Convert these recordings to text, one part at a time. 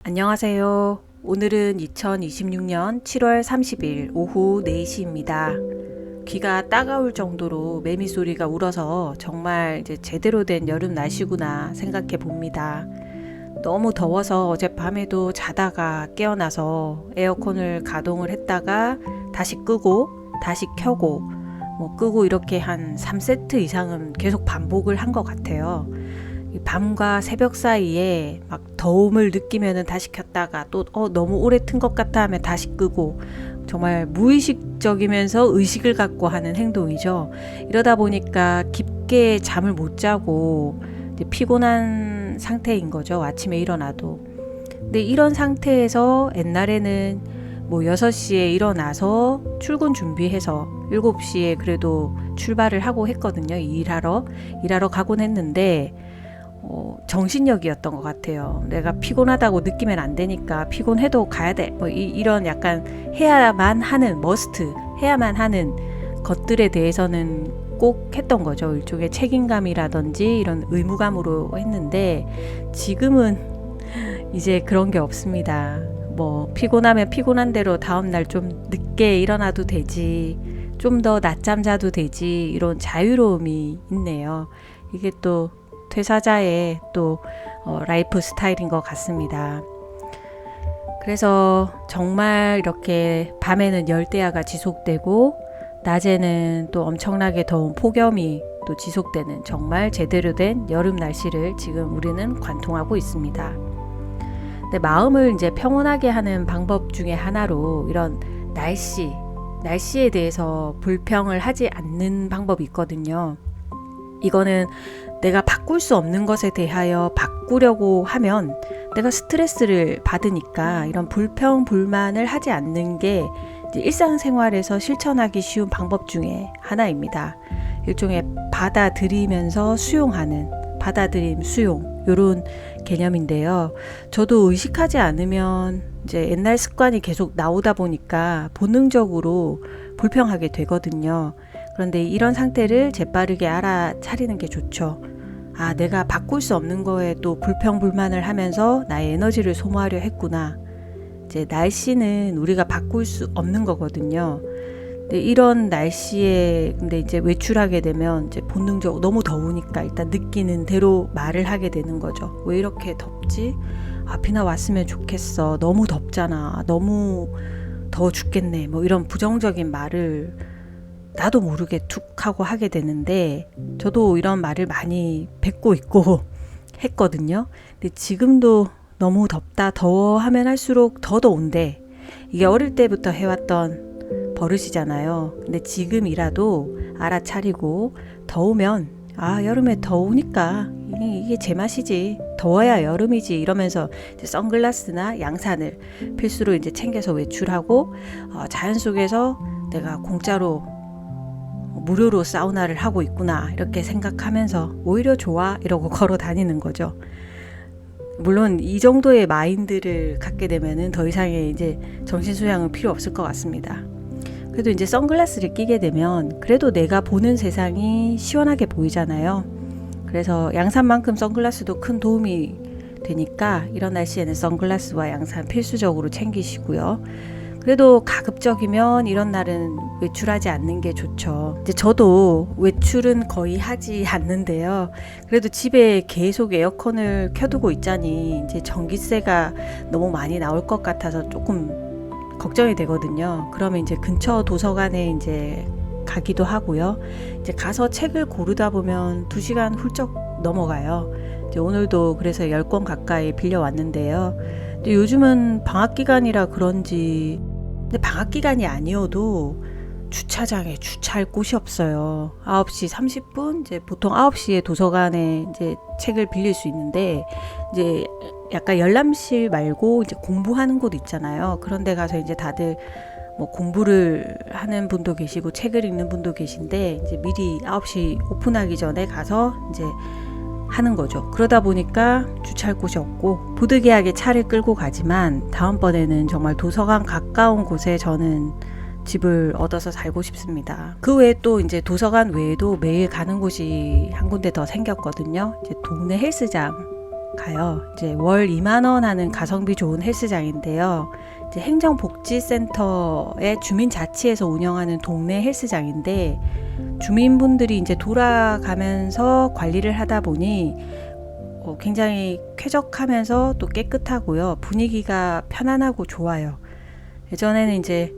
안녕하세요. 오늘은 2026년 7월 30일 오후 4시입니다. 귀가 따가울 정도로 매미 소리가 울어서 정말 이제 제대로 된 여름 날씨구나 생각해 봅니다. 너무 더워서 어젯밤에도 자다가 깨어나서 에어컨을 가동을 했다가 다시 끄고 다시 켜고 끄고 이렇게 한 3세트 이상은 계속 반복을 한 것 같아요. 밤과 새벽 사이에 막 더움을 느끼면은 다시 켰다가 또 너무 오래 튼 것 같아 하면 다시 끄고, 정말 무의식적이면서 의식을 갖고 하는 행동이죠. 이러다 보니까 깊게 잠을 못 자고 이제 피곤한 상태인 거죠. 아침에 일어나도. 근데 이런 상태에서 옛날에는 6시에 일어나서 출근 준비해서 7시에 그래도 출발을 하고 했거든요. 일하러 가곤 했는데 정신력이었던 것 같아요. 내가 피곤하다고 느끼면 안 되니까 피곤해도 가야 돼. 이런 약간 해야만 하는 해야만 하는 것들에 대해서는 꼭 했던 거죠. 일종의 책임감이라든지 이런 의무감으로 했는데, 지금은 이제 그런 게 없습니다. 피곤하면 피곤한 대로 다음날 좀 늦게 일어나도 되지, 좀 더 낮잠 자도 되지, 이런 자유로움이 있네요. 이게 또 퇴사자의 또 라이프 스타일인 것 같습니다. 그래서 정말 이렇게 밤에는 열대야가 지속되고 낮에는 또 엄청나게 더운 폭염이 또 지속되는 정말 제대로 된 여름 날씨를 지금 우리는 관통하고 있습니다. 근데 마음을 이제 평온하게 하는 방법 중에 하나로 이런 날씨에 대해서 불평을 하지 않는 방법이 있거든요. 이거는 내가 바꿀 수 없는 것에 대하여 바꾸려고 하면 내가 스트레스를 받으니까 이런 불평, 불만을 하지 않는 게 일상생활에서 실천하기 쉬운 방법 중에 하나입니다. 일종의 받아들이면서 수용하는, 받아들임, 수용, 이런 개념인데요. 저도 의식하지 않으면 이제 옛날 습관이 계속 나오다 보니까 본능적으로 불평하게 되거든요. 그런데 이런 상태를 재빠르게 알아차리는 게 좋죠. 내가 바꿀 수 없는 거에 또 불평불만을 하면서 나의 에너지를 소모하려 했구나. 이제 날씨는 우리가 바꿀 수 없는 거거든요. 근데 이런 날씨에 근데 이제 외출하게 되면 이제 본능적으로 너무 더우니까 일단 느끼는 대로 말을 하게 되는 거죠. 왜 이렇게 덥지? 비나 왔으면 좋겠어. 너무 덥잖아. 너무 더워 죽겠네. 이런 부정적인 말을 나도 모르게 툭 하고 하게 되는데, 저도 이런 말을 많이 뱉고 있고 했거든요. 근데 지금도 너무 덥다, 더워 하면 할수록 더 더운데, 이게 어릴 때부터 해왔던 버릇이잖아요. 근데 지금이라도 알아차리고 더우면 여름에 더우니까 이게 제맛이지, 더워야 여름이지 이러면서 이제 선글라스나 양산을 필수로 이제 챙겨서 외출하고 자연 속에서 내가 공짜로 무료로 사우나를 하고 있구나 이렇게 생각하면서 오히려 좋아 이러고 걸어 다니는 거죠. 물론 이 정도의 마인드를 갖게 되면은 더 이상의 이제 정신수양은 필요 없을 것 같습니다. 그래도 이제 선글라스를 끼게 되면 그래도 내가 보는 세상이 시원하게 보이잖아요. 그래서 양산만큼 선글라스도 큰 도움이 되니까 이런 날씨에는 선글라스와 양산 필수적으로 챙기시고요. 그래도 가급적이면 이런 날은 외출하지 않는 게 좋죠. 이제 저도 외출은 거의 하지 않는데요. 그래도 집에 계속 에어컨을 켜두고 있자니 이제 전기세가 너무 많이 나올 것 같아서 조금 걱정이 되거든요. 그러면 이제 근처 도서관에 이제 가기도 하고요. 이제 가서 책을 고르다 보면 2시간 훌쩍 넘어가요. 이제 오늘도 그래서 10권 가까이 빌려왔는데요. 근데 요즘은 방학 기간이라 그런지, 근데 방학 기간이 아니어도 주차장에 주차할 곳이 없어요. 9시 30분, 이제 보통 9시에 도서관에 이제 책을 빌릴 수 있는데, 이제 약간 열람실 말고 이제 공부하는 곳 있잖아요. 그런 데 가서 이제 다들 공부를 하는 분도 계시고 책을 읽는 분도 계신데, 이제 미리 9시 오픈하기 전에 가서 이제 하는 거죠. 그러다 보니까 주차할 곳이 없고 부득이하게 차를 끌고 가지만, 다음번에는 정말 도서관 가까운 곳에 저는 집을 얻어서 살고 싶습니다. 그 외에 또 이제 도서관 외에도 매일 가는 곳이 한 군데 더 생겼거든요. 이제 동네 헬스장 가요. 이제 월 2만 원 하는 가성비 좋은 헬스장인데요. 이제 행정복지센터의 주민자치에서 운영하는 동네 헬스장인데 주민분들이 이제 돌아가면서 관리를 하다 보니 굉장히 쾌적하면서 또 깨끗하고요. 분위기가 편안하고 좋아요. 예전에는 이제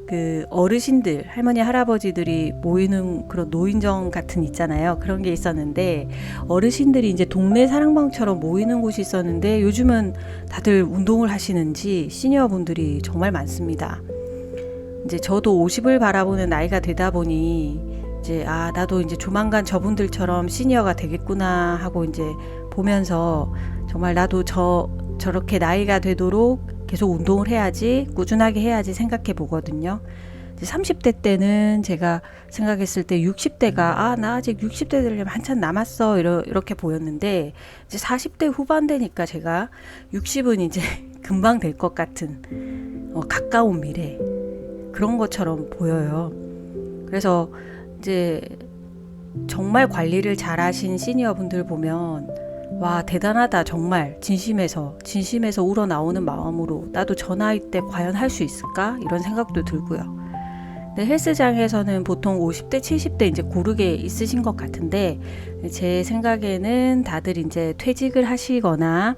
그 어르신들, 할머니, 할아버지들이 모이는 그런 노인정 같은 있잖아요. 그런 게 있었는데 어르신들이 이제 동네 사랑방처럼 모이는 곳이 있었는데 요즘은 다들 운동을 하시는지 시니어분들이 정말 많습니다. 이제 저도 50을 바라보는 나이가 되다 보니 이제 나도 이제 조만간 저분들처럼 시니어가 되겠구나 하고 이제 보면서 정말 나도 저렇게 나이가 되도록 계속 운동을 해야지, 꾸준하게 해야지 생각해 보거든요. 30대 때는 제가 생각했을 때 60대가 나 아직 60대 되려면 한참 남았어 이렇게 보였는데 이제 40대 후반 되니까 제가 60은 이제 금방 될 것 같은 가까운 미래 그런 것처럼 보여요. 그래서 이제 정말 관리를 잘하신 시니어분들 보면 와 대단하다 정말 진심에서 우러나오는 마음으로 나도 저 나이 때 과연 할 수 있을까 이런 생각도 들고요. 근데 헬스장에서는 보통 50대 70대 이제 고르게 있으신 것 같은데 제 생각에는 다들 이제 퇴직을 하시거나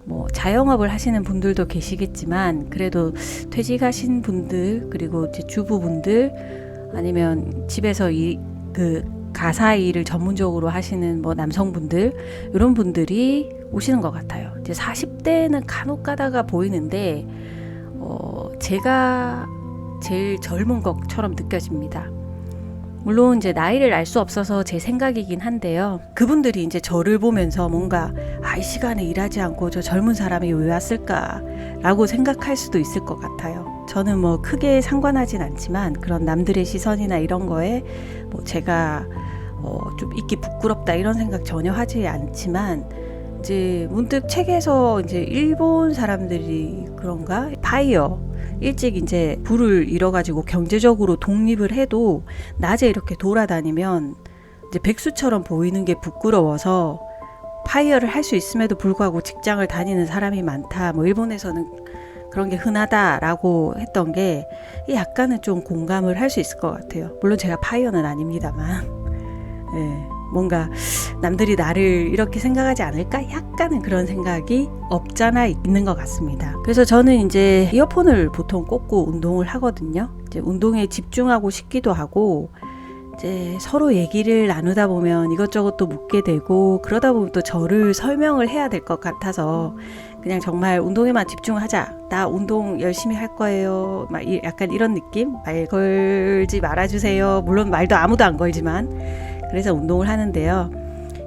뭐 자영업을 하시는 분들도 계시겠지만 그래도 퇴직하신 분들 그리고 이제 주부분들 아니면 집에서 가사 일을 전문적으로 하시는 뭐 남성분들 이런 분들이 오시는 것 같아요. 이제 40대는 간혹 가다가 보이는데 제가 제일 젊은 것처럼 느껴집니다. 물론 이제 나이를 알 수 없어서 제 생각이긴 한데요. 그분들이 이제 저를 보면서 뭔가 이 시간에 일하지 않고 저 젊은 사람이 왜 왔을까라고 생각할 수도 있을 것 같아요. 저는 뭐 크게 상관하진 않지만 그런 남들의 시선이나 이런 거에 뭐 제가 좀 있기 부끄럽다 이런 생각 전혀 하지 않지만 이제 문득 책에서 이제 일본 사람들이 그런가 파이어 일찍 이제 부를 잃어가지고 경제적으로 독립을 해도 낮에 이렇게 돌아다니면 이제 백수처럼 보이는 게 부끄러워서 파이어를 할 수 있음에도 불구하고 직장을 다니는 사람이 많다. 뭐 일본에서는 그런 게 흔하다라고 했던 게 약간은 좀 공감을 할 수 있을 것 같아요. 물론 제가 파이어는 아닙니다만 뭔가 남들이 나를 이렇게 생각하지 않을까? 약간은 그런 생각이 없잖아 있는 것 같습니다. 그래서 저는 이제 이어폰을 보통 꽂고 운동을 하거든요. 이제 운동에 집중하고 싶기도 하고 이제 서로 얘기를 나누다 보면 이것저것 또 묻게 되고 그러다 보면 또 저를 설명을 해야 될 것 같아서 그냥 정말 운동에만 집중하자. 나 운동 열심히 할 거예요. 막 약간 이런 느낌? 말 걸지 말아주세요. 물론 말도 아무도 안 걸지만 그래서 운동을 하는데요.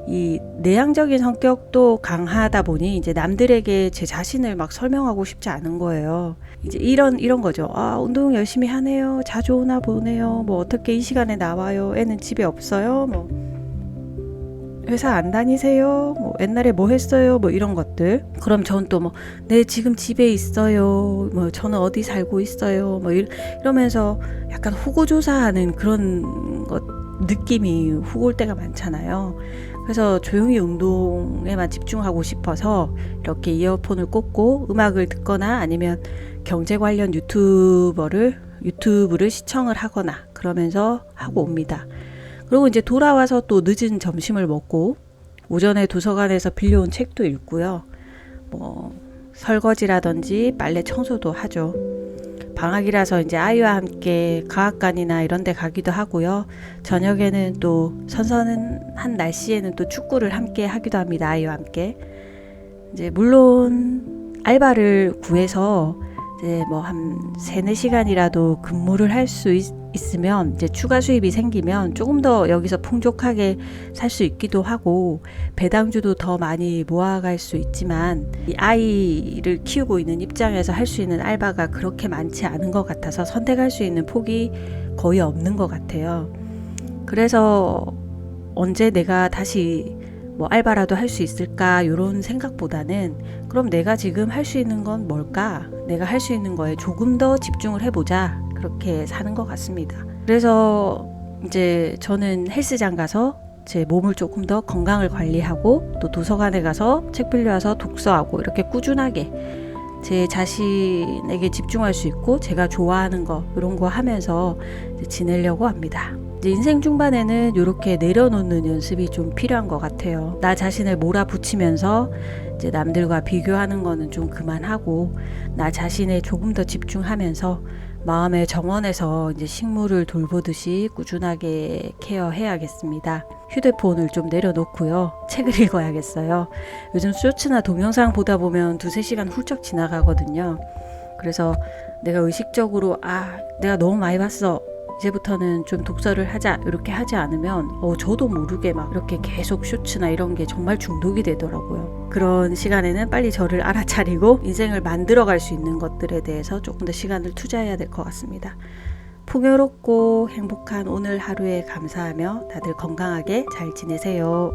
이 내향적인 성격도 강하다 보니 이제 남들에게 제 자신을 막 설명하고 싶지 않은 거예요. 이제 이런 거죠. 운동 열심히 하네요. 자주 오나 보네요. 뭐 어떻게 이 시간에 나와요. 애는 집에 없어요. 뭐 회사 안 다니세요? 뭐 옛날에 뭐 했어요? 뭐 이런 것들. 그럼 전 또 뭐 네 지금 집에 있어요. 뭐 저는 어디 살고 있어요. 뭐 이러면서 약간 후고조사하는 그런 것 느낌이 훅 올 때가 많잖아요. 그래서 조용히 운동에만 집중하고 싶어서 이렇게 이어폰을 꽂고 음악을 듣거나 아니면 경제 관련 유튜브를 시청을 하거나 그러면서 하고 옵니다. 그리고 이제 돌아와서 또 늦은 점심을 먹고 오전에 도서관에서 빌려온 책도 읽고요. 뭐 설거지라든지 빨래 청소도 하죠. 방학이라서 이제 아이와 함께 과학관이나 이런 데 가기도 하고요. 저녁에는 또 선선한 날씨에는 또 축구를 함께 하기도 합니다. 아이와 함께. 이제 물론 알바를 구해서 이제 뭐 한 3-4시간이라도 근무를 할 수 있으면 이제 추가 수입이 생기면 조금 더 여기서 풍족하게 살 수 있기도 하고 배당주도 더 많이 모아갈 수 있지만 이 아이를 키우고 있는 입장에서 할 수 있는 알바가 그렇게 많지 않은 것 같아서 선택할 수 있는 폭이 거의 없는 것 같아요. 그래서 언제 내가 다시 뭐 알바라도 할 수 있을까 이런 생각보다는 그럼 내가 지금 할 수 있는 건 뭘까? 내가 할 수 있는 거에 조금 더 집중을 해보자. 그렇게 사는 것 같습니다. 그래서 이제 저는 헬스장 가서 제 몸을 조금 더 건강을 관리하고 또 도서관에 가서 책 빌려와서 독서하고 이렇게 꾸준하게 제 자신에게 집중할 수 있고 제가 좋아하는 거 이런 거 하면서 지내려고 합니다. 이제 인생 중반에는 이렇게 내려놓는 연습이 좀 필요한 것 같아요. 나 자신을 몰아붙이면서 이제 남들과 비교하는 거는 좀 그만하고 나 자신에 조금 더 집중하면서 마음의 정원에서 이제 식물을 돌보듯이 꾸준하게 케어해야겠습니다. 휴대폰을 좀 내려놓고요. 책을 읽어야겠어요. 요즘 쇼츠나 동영상 보다 보면 2-3시간 훌쩍 지나가거든요. 그래서 내가 의식적으로 내가 너무 많이 봤어. 이제부터는 좀 독서를 하자 이렇게 하지 않으면 저도 모르게 막 이렇게 계속 쇼츠나 이런 게 정말 중독이 되더라고요. 그런 시간에는 빨리 저를 알아차리고 인생을 만들어갈 수 있는 것들에 대해서 조금 더 시간을 투자해야 될 것 같습니다. 풍요롭고 행복한 오늘 하루에 감사하며 다들 건강하게 잘 지내세요.